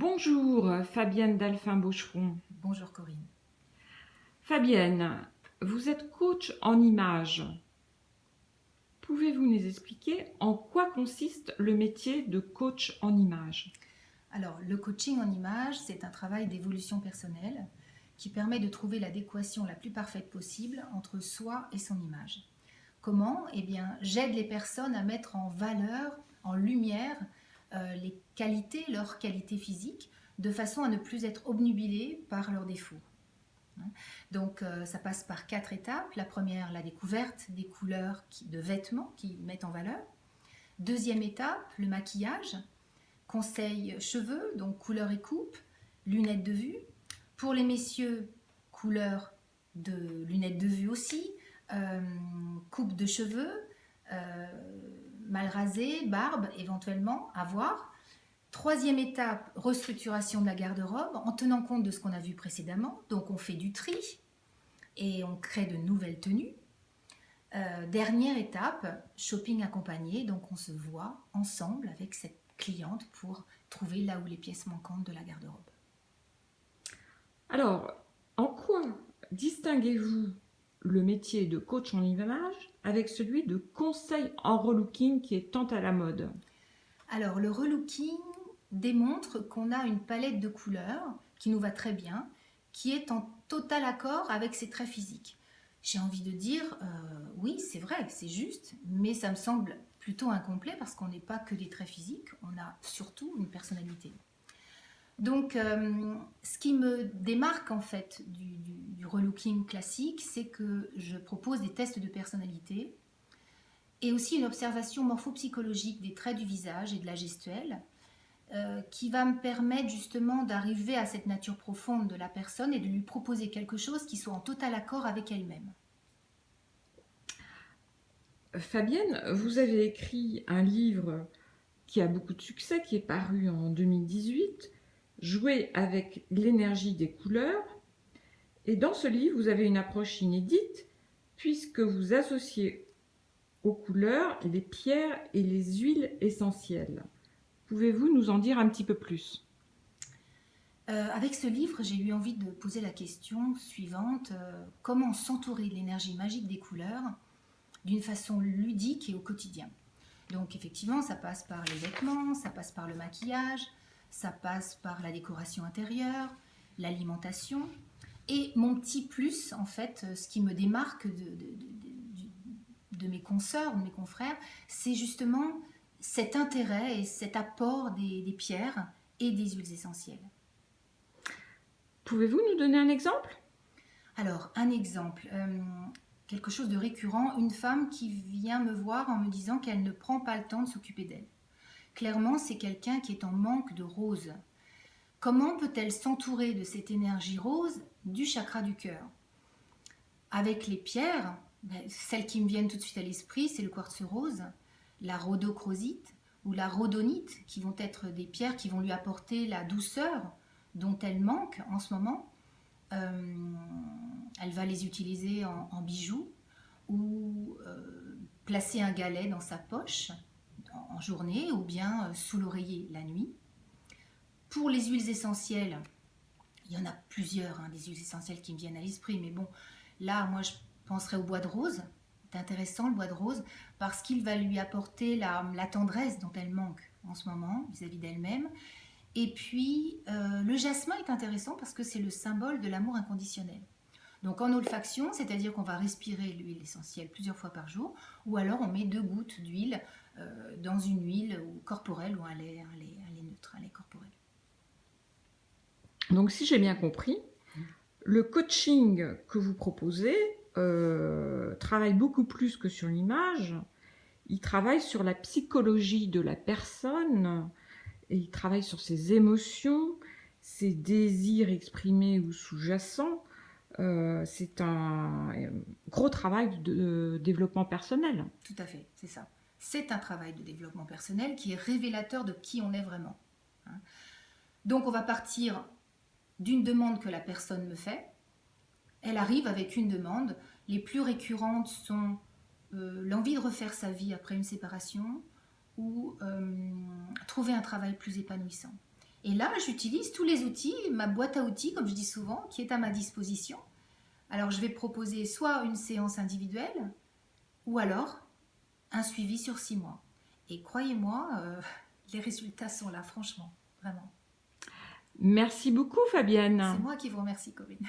Bonjour Fabienne Dalphin-Beaucheron. Bonjour Corinne. Fabienne, vous êtes coach en images. Pouvez-vous nous expliquer en quoi consiste le métier de coach en images? Alors, le coaching en images, c'est un travail d'évolution personnelle qui permet de trouver l'adéquation la plus parfaite possible entre soi et son image. Comment? Eh bien, j'aide les personnes à mettre en valeur, en lumière, leurs qualités physiques, de façon à ne plus être obnubilées par leurs défauts. Donc, ça passe par 4 étapes. La première, la découverte des couleurs de vêtements qui mettent en valeur. Deuxième étape, le maquillage. Conseil cheveux, donc couleur et coupe, lunettes de vue. Pour les messieurs, couleur de lunettes de vue aussi, coupe de cheveux, mal rasé, barbe éventuellement, à voir. Troisième étape, restructuration de la garde-robe en tenant compte de ce qu'on a vu précédemment. Donc on fait du tri et on crée de nouvelles tenues. Dernière étape, shopping accompagné. Donc on se voit ensemble avec cette cliente pour trouver là où les pièces manquantes de la garde-robe. Alors, en quoi distinguez-vous le métier de coach en image avec celui de conseil en relooking qui est tant à la mode? Alors le relooking démontre qu'on a une palette de couleurs qui nous va très bien, qui est en total accord avec ses traits physiques. J'ai envie de dire, oui, c'est vrai, c'est juste, mais ça me semble plutôt incomplet parce qu'on n'est pas que des traits physiques, on a surtout une personnalité. Donc, ce qui me démarque en fait du relooking classique, c'est que je propose des tests de personnalité et aussi une observation morphopsychologique des traits du visage et de la gestuelle qui va me permettre justement d'arriver à cette nature profonde de la personne et de lui proposer quelque chose qui soit en total accord avec elle-même. Fabienne, vous avez écrit un livre qui a beaucoup de succès, qui est paru en 2018, Jouer avec l'énergie des couleurs. Et dans ce livre, vous avez une approche inédite, puisque vous associez aux couleurs les pierres et les huiles essentielles. Pouvez-vous nous en dire un petit peu plus? Avec ce livre, j'ai eu envie de poser la question suivante, comment s'entourer de l'énergie magique des couleurs d'une façon ludique et au quotidien. Donc effectivement, ça passe par les vêtements, ça passe par le maquillage, ça passe par la décoration intérieure, l'alimentation. Et mon petit plus, en fait, ce qui me démarque de mes consoeurs, de mes confrères, c'est justement cet intérêt et cet apport des pierres et des huiles essentielles. Pouvez-vous nous donner un exemple? Alors, un exemple, quelque chose de récurrent, une femme qui vient me voir en me disant qu'elle ne prend pas le temps de s'occuper d'elle. Clairement, c'est quelqu'un qui est en manque de rose. Comment peut-elle s'entourer de cette énergie rose du chakra du cœur? Avec les pierres, celles qui me viennent tout de suite à l'esprit, c'est le quartz rose, la rhodochrosite ou la rhodonite, qui vont être des pierres qui vont lui apporter la douceur dont elle manque en ce moment. Elle va les utiliser en bijoux ou placer un galet dans sa poche en journée ou bien sous l'oreiller la nuit. Pour les huiles essentielles, il y en a plusieurs, des huiles essentielles qui me viennent à l'esprit, mais bon, là, moi, je penserais au bois de rose. C'est intéressant, le bois de rose, parce qu'il va lui apporter la tendresse dont elle manque en ce moment vis-à-vis d'elle-même. Et puis, le jasmin est intéressant parce que c'est le symbole de l'amour inconditionnel. Donc en olfaction, c'est-à-dire qu'on va respirer l'huile essentielle plusieurs fois par jour, ou alors on met 2 gouttes d'huile dans une huile corporelle ou un lait neutre, un lait corporel. Donc si j'ai bien compris, le coaching que vous proposez travaille beaucoup plus que sur l'image. Il travaille sur la psychologie de la personne et il travaille sur ses émotions, ses désirs exprimés ou sous-jacents. C'est un gros travail de développement personnel. Tout à fait, c'est ça. C'est un travail de développement personnel qui est révélateur de qui on est vraiment. Donc on va partir d'une demande que la personne me fait. Elle arrive avec une demande. Les plus récurrentes sont l'envie de refaire sa vie après une séparation ou trouver un travail plus épanouissant. Et là, j'utilise tous les outils, ma boîte à outils, comme je dis souvent, qui est à ma disposition. Alors, je vais proposer soit une séance individuelle, ou alors un suivi sur 6 mois. Et croyez-moi, les résultats sont là, franchement, vraiment. Merci beaucoup, Fabienne. C'est moi qui vous remercie, Corinne.